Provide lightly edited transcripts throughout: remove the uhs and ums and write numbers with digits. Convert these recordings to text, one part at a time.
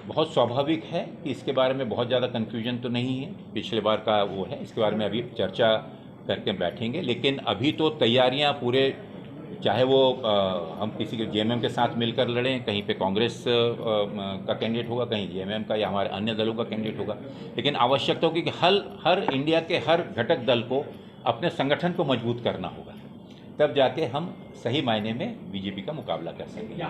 बहुत स्वाभाविक है कि इसके बारे में बहुत ज़्यादा कन्फ्यूजन तो नहीं है, पिछले बार का वो है, इसके बारे में अभी चर्चा करके बैठेंगे। लेकिन अभी तो तैयारियां पूरे, चाहे वो हम किसी के जेएमएम के साथ मिलकर लड़ें, कहीं पे कांग्रेस का कैंडिडेट होगा, कहीं जेएमएम का या हमारे अन्य दलों का कैंडिडेट होगा, लेकिन आवश्यकता होगी कि हर इंडिया के हर घटक दल को अपने संगठन को मजबूत करना होगा, तब जाके हम सही मायने में बीजेपी का मुकाबला कर सकेंगे।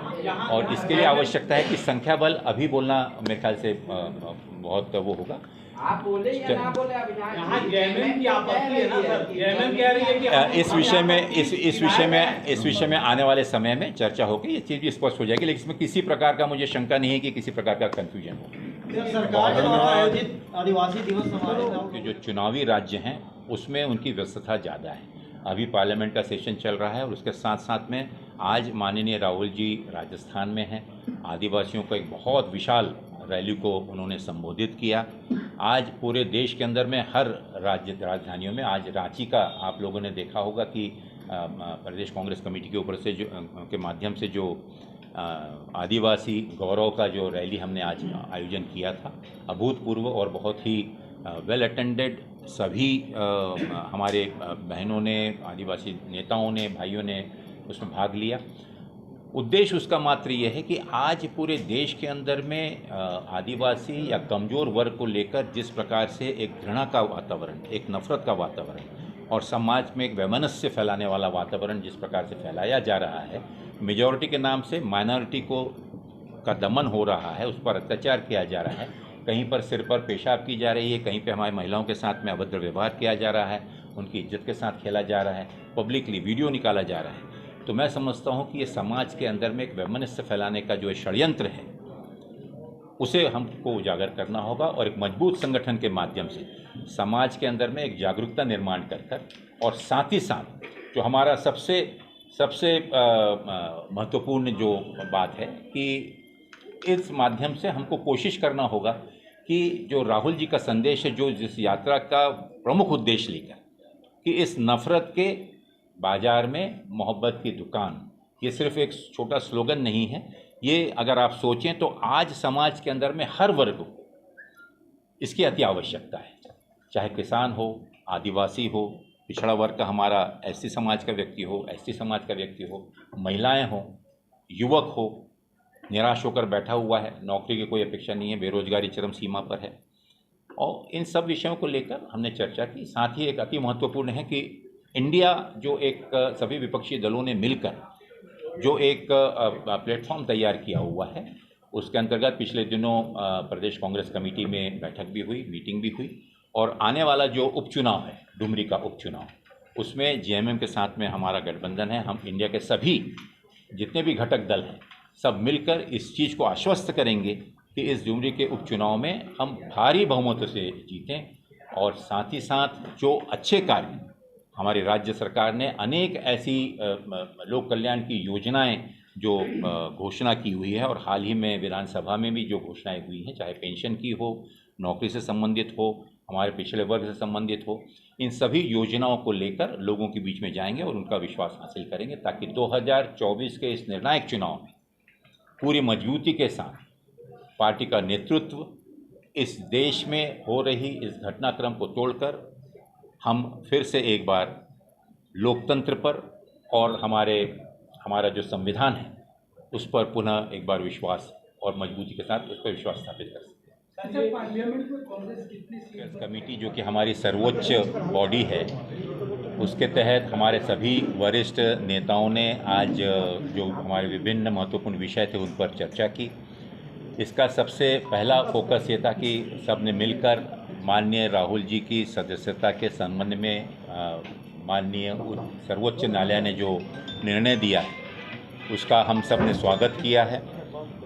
और इसके लिए आवश्यकता है कि संख्या बल, अभी बोलना मेरे ख्याल से बहुत वो होगा। आप बोले या ना बोले, अब यहाँ जेएमएम की आपत्ति है ना सर, जेएमएम कह रही है कि इस विषय में आने वाले समय में चर्चा होगी, ये चीज़ भी स्पष्ट हो जाएगी। लेकिन इसमें किसी प्रकार का मुझे शंका नहीं है कि किसी प्रकार का कन्फ्यूजन हो। सरकार के द्वारा आयोजित आदिवासी दिवस समारोह के जो चुनावी राज्य हैं उसमें उनकी व्यस्तता ज़्यादा है। अभी पार्लियामेंट का सेशन चल रहा है और उसके साथ साथ में आज माननीय राहुल जी राजस्थान में हैं। आदिवासियों को एक बहुत विशाल रैली को उन्होंने संबोधित किया। आज पूरे देश के अंदर में हर राजधानियों में, आज रांची का आप लोगों ने देखा होगा कि प्रदेश कांग्रेस कमेटी के ऊपर से जो के माध्यम से जो आदिवासी गौरव का जो रैली हमने आज आयोजन किया था, अभूतपूर्व और बहुत ही वेल अटेंडेड। सभी हमारे बहनों ने, आदिवासी नेताओं ने, भाइयों ने उसमें भाग लिया। उद्देश्य उसका मात्र ये है कि आज पूरे देश के अंदर में आदिवासी या कमज़ोर वर्ग को लेकर जिस प्रकार से एक घृणा का वातावरण, एक नफ़रत का वातावरण और समाज में एक वैमनस्य फैलाने वाला वातावरण जिस प्रकार से फैलाया जा रहा है, मेजॉरिटी के नाम से माइनॉरिटी का दमन हो रहा है, उस पर अत्याचार किया जा रहा है, कहीं पर सिर पर पेशाब की जा रही है, कहीं पे हमारी महिलाओं के साथ में अभद्र व्यवहार किया जा रहा है, उनकी इज्जत के साथ खेला जा रहा है, पब्लिकली वीडियो निकाला जा रहा है। तो मैं समझता हूँ कि ये समाज के अंदर में एक वैमनस्य फैलाने का जो षड्यंत्र है उसे हमको उजागर करना होगा और एक मजबूत संगठन के माध्यम से समाज के अंदर में एक जागरूकता निर्माण कर और साथ ही साथ जो हमारा सबसे महत्वपूर्ण जो बात है कि इस माध्यम से हमको कोशिश करना होगा कि जो राहुल जी का संदेश है, जो जिस यात्रा का प्रमुख उद्देश्य लेकर कि इस नफ़रत के बाज़ार में मोहब्बत की दुकान, ये सिर्फ एक छोटा स्लोगन नहीं है। ये अगर आप सोचें तो आज समाज के अंदर में हर वर्ग को इसकी अति आवश्यकता है, चाहे किसान हो, आदिवासी हो, पिछड़ा वर्ग का हमारा एससी समाज का व्यक्ति हो, एसटी समाज का व्यक्ति हो, महिलाएं हो, युवक हो, निराश होकर बैठा हुआ है, नौकरी की कोई अपेक्षा नहीं है, बेरोजगारी चरम सीमा पर है। और इन सब विषयों को लेकर हमने चर्चा की। साथ ही एक अति महत्वपूर्ण है कि इंडिया जो एक सभी विपक्षी दलों ने मिलकर जो एक प्लेटफॉर्म तैयार किया हुआ है, उसके अंतर्गत पिछले दिनों प्रदेश कांग्रेस कमेटी में बैठक भी हुई, मीटिंग भी हुई और आने वाला जो उपचुनाव है, डुमरी का उपचुनाव, उसमें जेएमएम के साथ में हमारा गठबंधन है। हम इंडिया के सभी जितने भी घटक दल हैं सब मिलकर इस चीज़ को आश्वस्त करेंगे कि इस डुमरी के उपचुनाव में हम भारी बहुमत से जीतें और साथ ही साथ जो अच्छे कार्य हमारी राज्य सरकार ने अनेक ऐसी लोक कल्याण की योजनाएं जो घोषणा की हुई है और हाल ही में विधानसभा में भी जो घोषणाएं हुई हैं, चाहे पेंशन की हो, नौकरी से संबंधित हो, हमारे पिछड़े वर्ग से संबंधित हो, इन सभी योजनाओं को लेकर लोगों के बीच में जाएंगे और उनका विश्वास हासिल करेंगे ताकि 2024 के इस निर्णायक चुनाव में पूरी मजबूती के साथ पार्टी का नेतृत्व इस देश में हो रही इस घटनाक्रम को तोड़कर हम फिर से एक बार लोकतंत्र पर और हमारा जो संविधान है उस पर पुनः एक बार विश्वास और मजबूती के साथ उस पर विश्वास स्थापित कर सकते हैं। पार्लियामेंट में कांग्रेस कितनी कमेटी जो कि हमारी सर्वोच्च बॉडी है, उसके तहत हमारे सभी वरिष्ठ नेताओं ने आज जो हमारे विभिन्न महत्वपूर्ण विषय थे उन पर चर्चा की। इसका सबसे पहला फोकस ये था कि सब ने मिलकर माननीय राहुल जी की सदस्यता के संबंध में माननीय सर्वोच्च न्यायालय ने जो निर्णय दिया है उसका हम सब ने स्वागत किया है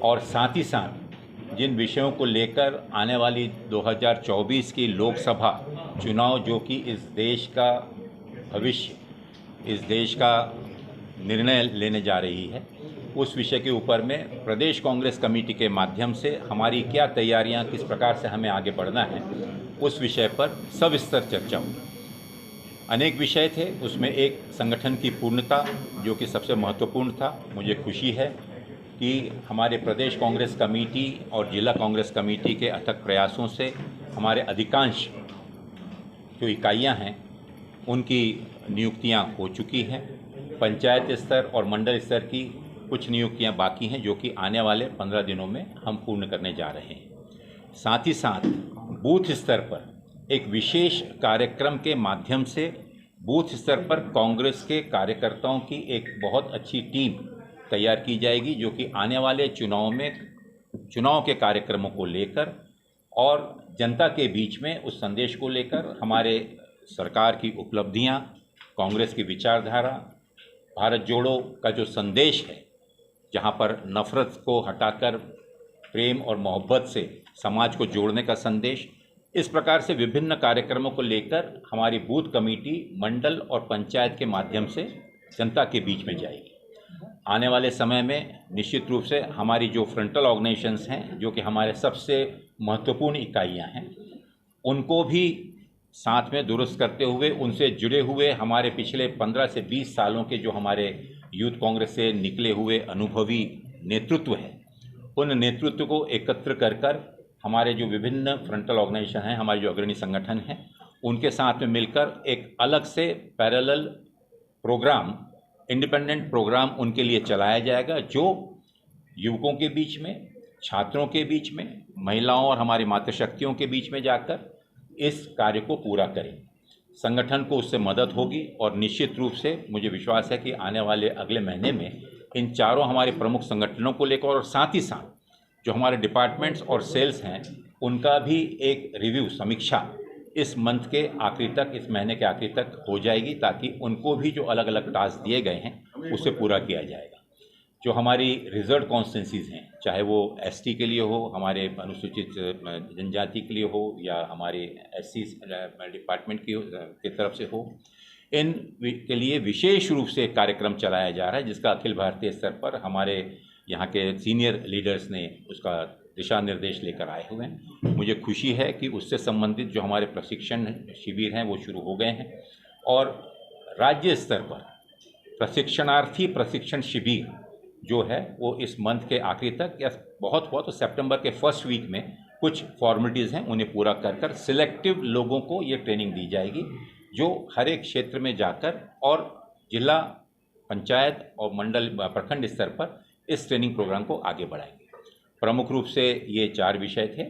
और साथ ही साथ जिन विषयों को लेकर आने वाली 2024 की लोकसभा चुनाव जो कि इस देश का भविष्य, इस देश का निर्णय लेने जा रही है, उस विषय के ऊपर में प्रदेश कांग्रेस कमेटी के माध्यम से हमारी क्या तैयारियां, किस प्रकार से हमें आगे बढ़ना है, उस विषय पर सविस्तर चर्चा हुई। अनेक विषय थे, उसमें एक संगठन की पूर्णता जो कि सबसे महत्वपूर्ण था। मुझे खुशी है कि हमारे प्रदेश कांग्रेस कमेटी और जिला कांग्रेस कमेटी के अथक प्रयासों से हमारे अधिकांश जो इकाइयां हैं उनकी नियुक्तियां हो चुकी हैं। पंचायत स्तर और मंडल स्तर की कुछ नियुक्तियां बाकी हैं जो कि आने वाले 15 दिनों में हम पूर्ण करने जा रहे हैं। साथ ही साथ बूथ स्तर पर एक विशेष कार्यक्रम के माध्यम से बूथ स्तर पर कांग्रेस के कार्यकर्ताओं की एक बहुत अच्छी टीम तैयार की जाएगी जो कि आने वाले चुनाव के कार्यक्रमों को लेकर और जनता के बीच में उस संदेश को लेकर हमारे सरकार की उपलब्धियां, कांग्रेस की विचारधारा, भारत जोड़ो का जो संदेश है जहां पर नफ़रत को हटाकर प्रेम और मोहब्बत से समाज को जोड़ने का संदेश, इस प्रकार से विभिन्न कार्यक्रमों को लेकर हमारी बूथ कमेटी मंडल और पंचायत के माध्यम से जनता के बीच में जाएगी। आने वाले समय में निश्चित रूप से हमारी जो फ्रंटल ऑर्गेनाइजेशंस हैं जो कि हमारे सबसे महत्वपूर्ण इकाइयां हैं उनको भी साथ में दुरुस्त करते हुए उनसे जुड़े हुए हमारे पिछले 15 से 20 सालों के जो हमारे यूथ कांग्रेस से निकले हुए अनुभवी नेतृत्व है उन नेतृत्व को एकत्र कर हमारे जो विभिन्न फ्रंटल ऑर्गेनाइजेशन हैं, हमारे जो अग्रणी संगठन हैं, उनके साथ में मिलकर एक अलग से पैरेलल प्रोग्राम, इंडिपेंडेंट प्रोग्राम उनके लिए चलाया जाएगा जो युवकों के बीच में, छात्रों के बीच में, महिलाओं और हमारी मातृशक्तियों के बीच में जाकर इस कार्य को पूरा करें। संगठन को उससे मदद होगी और निश्चित रूप से मुझे विश्वास है कि आने वाले अगले महीने में इन चारों हमारे प्रमुख संगठनों को लेकर और साथ ही साथ जो हमारे डिपार्टमेंट्स और सेल्स हैं उनका भी एक रिव्यू, समीक्षा इस मंथ के आखिरी तक, इस महीने के आखिरी तक हो जाएगी ताकि उनको भी जो अलग अलग टास्क दिए गए हैं उसे पूरा किया जाएगा। जो हमारी रिजर्व कॉन्स्टिट्यूंसीज हैं, चाहे वो एसटी के लिए हो, हमारे अनुसूचित जनजाति के लिए हो या हमारे एससी डिपार्टमेंट की तरफ से हो, इन के लिए विशेष रूप से कार्यक्रम चलाया जा रहा है जिसका अखिल भारतीय स्तर पर हमारे यहाँ के सीनियर लीडर्स ने उसका दिशा निर्देश लेकर आए हुए हैं। मुझे खुशी है कि उससे संबंधित जो हमारे प्रशिक्षण शिविर हैं वो शुरू हो गए हैं और राज्य स्तर पर प्रशिक्षणार्थी प्रशिक्षण शिविर जो है वो इस मंथ के आखिरी तक या बहुत हुआ तो सितंबर के फर्स्ट वीक में कुछ फॉर्मेलिटीज़ हैं उन्हें पूरा कर सिलेक्टिव लोगों को ये ट्रेनिंग दी जाएगी जो हर एक क्षेत्र में जाकर और जिला, पंचायत और मंडल, प्रखंड स्तर पर इस ट्रेनिंग प्रोग्राम को आगे बढ़ाएंगे। प्रमुख रूप से ये 4 विषय थे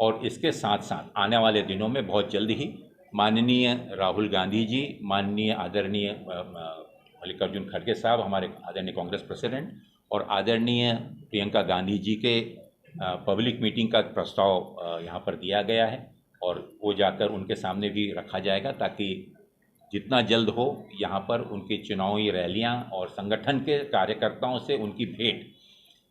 और इसके साथ साथ आने वाले दिनों में बहुत जल्द ही माननीय राहुल गांधी जी, माननीय आदरणीय मल्लिकार्जुन खड़गे साहब, हमारे आदरणीय कांग्रेस प्रेसिडेंट, और आदरणीय प्रियंका गांधी जी के पब्लिक मीटिंग का प्रस्ताव यहाँ पर दिया गया है और वो जाकर उनके सामने भी रखा जाएगा ताकि जितना जल्द हो यहाँ पर उनकी चुनावी रैलियाँ और संगठन के कार्यकर्ताओं से उनकी भेंट,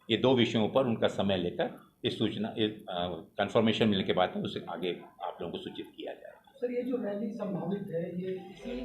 ये 2 विषयों पर उनका समय लेकर इस सूचना कंफर्मेशन मिलने के बाद में उसे आगे आप लोगों को सूचित किया जाएगा। सर, ये जो रैली संभावित है ये इसी